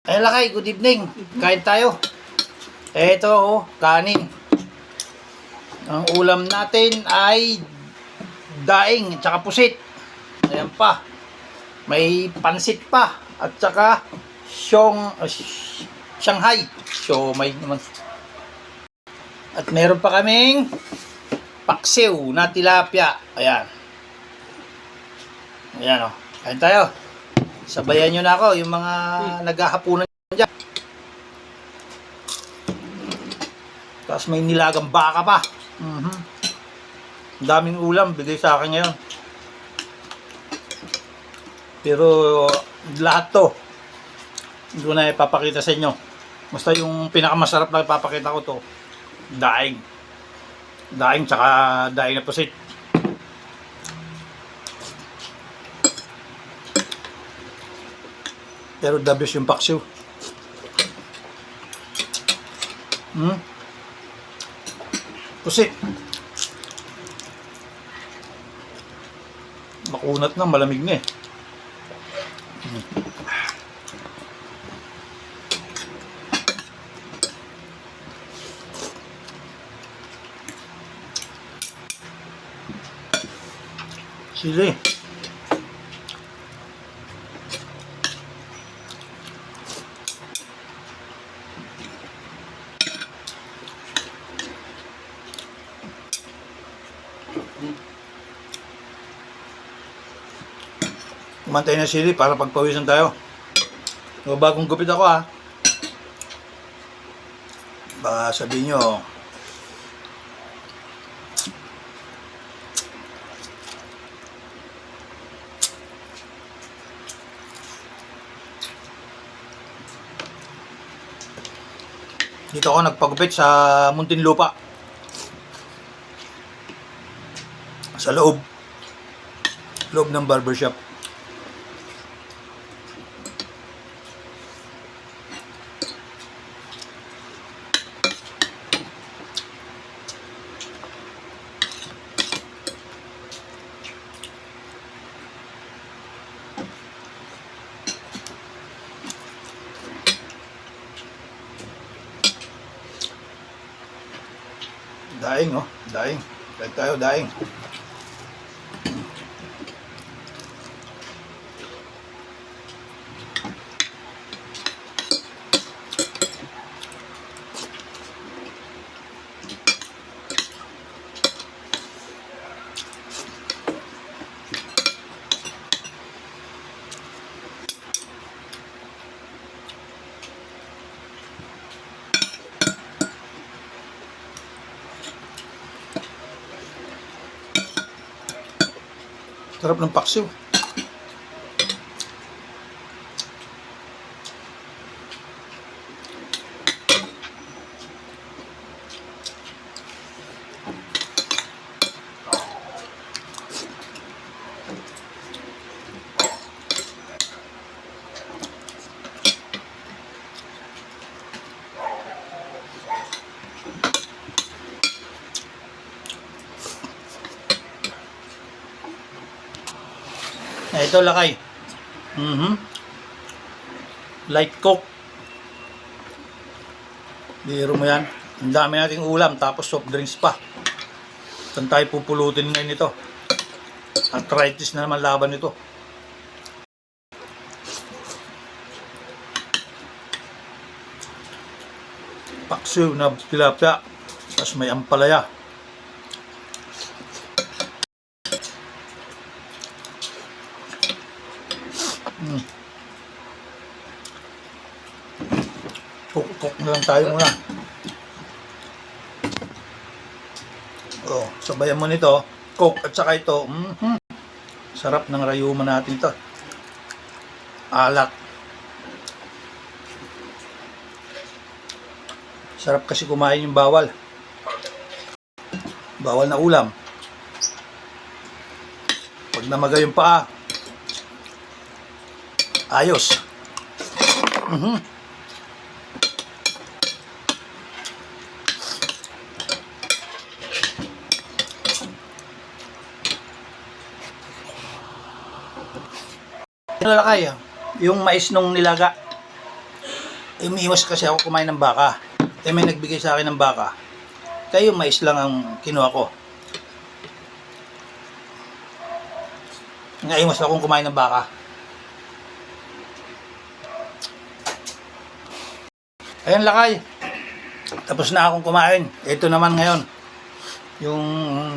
Ay lakay, good evening. Kain tayo. Eto, kanin. Ang ulam natin ay daing, tsaka pusit. Ayan pa. May pansit pa. At tsaka Shanghai. Siomai naman. At meron pa kaming paksiw na tilapia. Ayan. Ayan o. Kain tayo. Sabayan nyo na ako, yung mga naghahapunan dyan. Tapos may nilagang baka pa. Daming ulam, bigay sa akin ngayon. Pero lahat to, hindi ko na ipapakita sa inyo. Basta yung pinakamasarap na ipapakita ko to, daing. Daing tsaka daing na pusit. Pero the best yung paksiw. Pusit. Makunat na, malamig na eh. Sili. Kumantay na sili para pagpawisan tayo. So, bagong gupit ako ha. Baka sabihin nyo, dito ako nagpagupit sa Muntinlupa. Sa loob ng barbershop. Daing, oh. Daing. Kahit tayo, daing. Sarap ng paksiw. Ito lakay. Light Coke. Biro mo yan. Ang dami nating ulam tapos soft drinks pa. Saan tayo pupulutin ngayon ito? Arthritis na naman laban nito. Paksiw na tilapia. Tapos may ampalaya. Cook na lang tayo muna. Oh, sabayan mo nito, Coke at saka ito. Sarap ng rayuma natin ito. Alak. Sarap kasi kumain yung bawal. Bawal na ulam. Pag namagay yung paa, ayos. Lalakay, yung mais nung nilaga. Umiiwas kasi ako kumain ng baka. May nagbigay sa akin ng baka. Kaya yung mais lang ang kinuha ko. Naiwas akong kumain ng baka. Ayan lakay. Tapos na akong kumain. Ito naman ngayon. Yung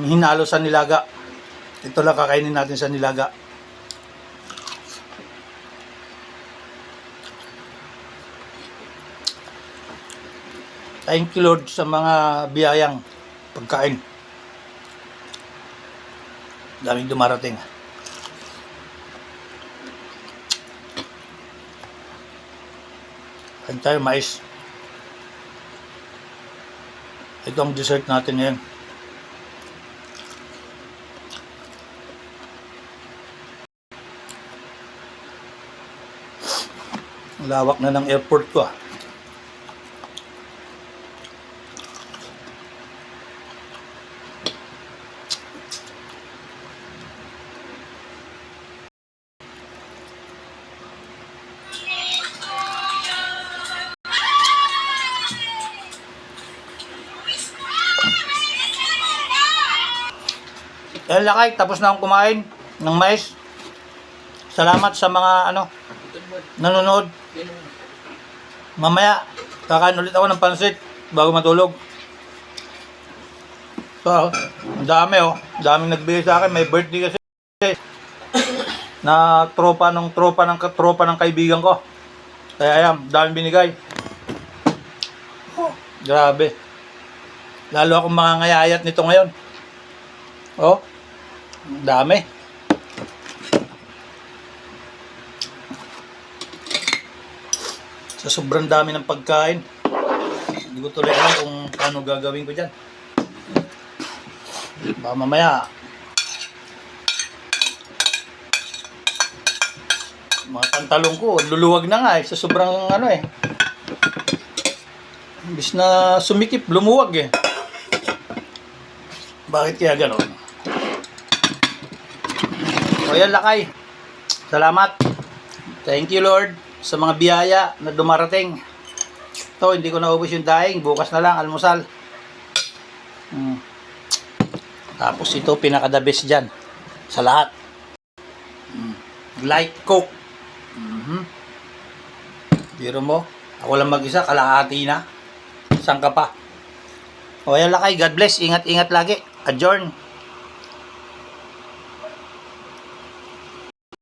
hinalo sa nilaga. Ito lang kakainin natin sa nilaga. Thank you Lord sa mga biyayang pagkain. Daming dumarating. Kain tayo mais. Ito ang dessert natin ngayon. Lawak na ng airport ko ah. Ayan lakay, tapos na akong kumain ng mais. Salamat sa mga nanonood. Mamaya, kakain ulit ako ng pansit bago matulog. So, ang dami ang daming nagbigay sa akin. May birthday kasi na tropa ng kaibigan ko. Kaya ayan, daming binigay. Grabe. Lalo akong mangangayayat nito ngayon. Ang dami. Sa sobrang dami ng pagkain, hindi ko tuloy alam kung paano gagawin ko dyan. Baka mamaya mga pantalong ko luluwag na nga sa sobrang imbis na sumikip, lumuwag Bakit kaya gano'n? O yan lakay, salamat. Thank you Lord sa mga biyaya na dumarating. Ito, hindi ko naubos yung daing. Bukas na lang, almusal. Tapos ito, pinaka-the best dyan sa lahat. Light Coke. Biro mo, ako lang mag-isa, kalahati na. Saan ka pa? O yan lakay, God bless. Ingat-ingat lagi. Adjourn.